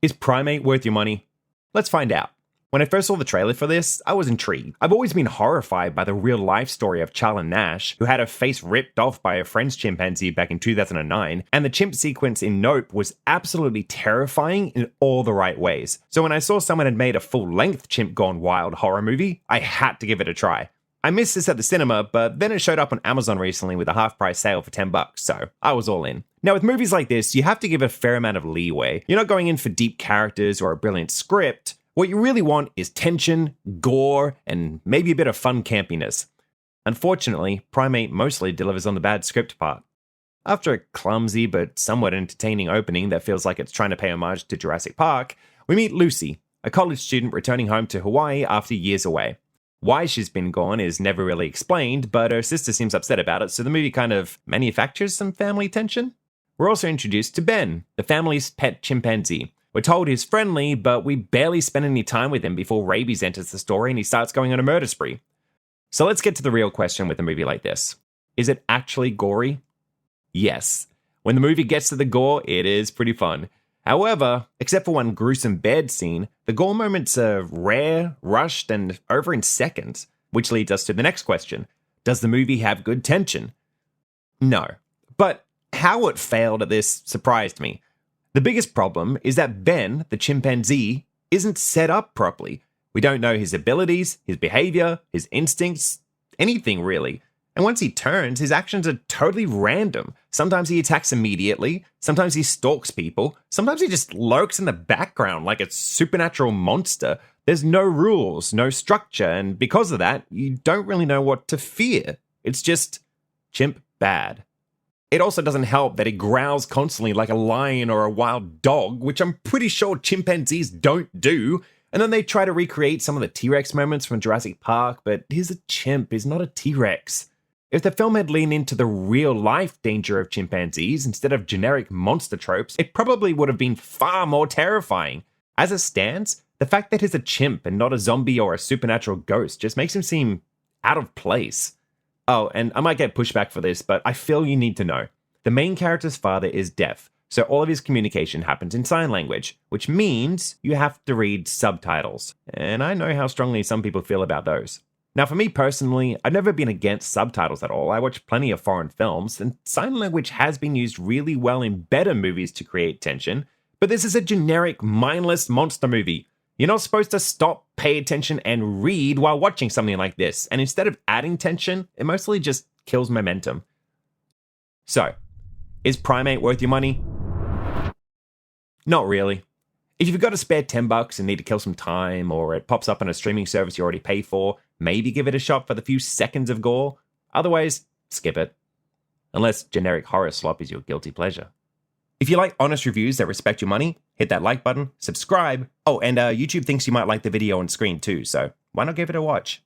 Is Primate worth your money? Let's find out. When I first saw the trailer for this, I was intrigued. I've always been horrified by the real-life story of Charlene Nash, who had her face ripped off by a French chimpanzee back in 2009, and the chimp sequence in Nope was absolutely terrifying in all the right ways. So when I saw someone had made a full-length chimp gone wild horror movie, I had to give it a try. I missed this at the cinema, but then it showed up on Amazon recently with a half-price sale for $10, so I was all in. Now, with movies like this, you have to give it a fair amount of leeway. You're not going in for deep characters or a brilliant script. What you really want is tension, gore, and maybe a bit of fun campiness. Unfortunately, Primate mostly delivers on the bad script part. After a clumsy but somewhat entertaining opening that feels like it's trying to pay homage to Jurassic Park, we meet Lucy, a college student returning home to Hawaii after years away. Why she's been gone is never really explained, but her sister seems upset about it, so the movie kind of manufactures some family tension. We're also introduced to Ben, the family's pet chimpanzee. We're told he's friendly, but we barely spend any time with him before rabies enters the story and he starts going on a murder spree. So let's get to the real question with a movie like this. Is it actually gory? Yes. When the movie gets to the gore, it is pretty fun. However, except for one gruesome bed scene, the gore moments are rare, rushed, and over in seconds. Which leads us to the next question. Does the movie have good tension? No. But how it failed at this surprised me. The biggest problem is that Ben, the chimpanzee, isn't set up properly. We don't know his abilities, his behavior, his instincts, anything really. And once he turns, his actions are totally random. Sometimes he attacks immediately, sometimes he stalks people, sometimes he just lurks in the background like a supernatural monster. There's no rules, no structure, and because of that, you don't really know what to fear. It's just chimp bad. It also doesn't help that he growls constantly like a lion or a wild dog, which I'm pretty sure chimpanzees don't do. And then they try to recreate some of the T-Rex moments from Jurassic Park, but he's a chimp, he's not a T-Rex. If the film had leaned into the real-life danger of chimpanzees instead of generic monster tropes, it probably would have been far more terrifying. As it stands, the fact that he's a chimp and not a zombie or a supernatural ghost just makes him seem out of place. Oh, and I might get pushback for this, but I feel you need to know. The main character's father is deaf, so all of his communication happens in sign language, which means you have to read subtitles. And I know how strongly some people feel about those. Now, for me personally, I've never been against subtitles at all. I watch plenty of foreign films, and sign language has been used really well in better movies to create tension, but this is a generic, mindless monster movie. You're not supposed to stop, pay attention, and read while watching something like this, and instead of adding tension, it mostly just kills momentum. So, is Primate worth your money? Not really. If you've got a spare $10 and need to kill some time, or it pops up on a streaming service you already pay for, maybe give it a shot for the few seconds of gore. Otherwise, skip it. Unless generic horror slop is your guilty pleasure. If you like honest reviews that respect your money, hit that like button, subscribe. Oh, and YouTube thinks you might like the video on screen too, so why not give it a watch?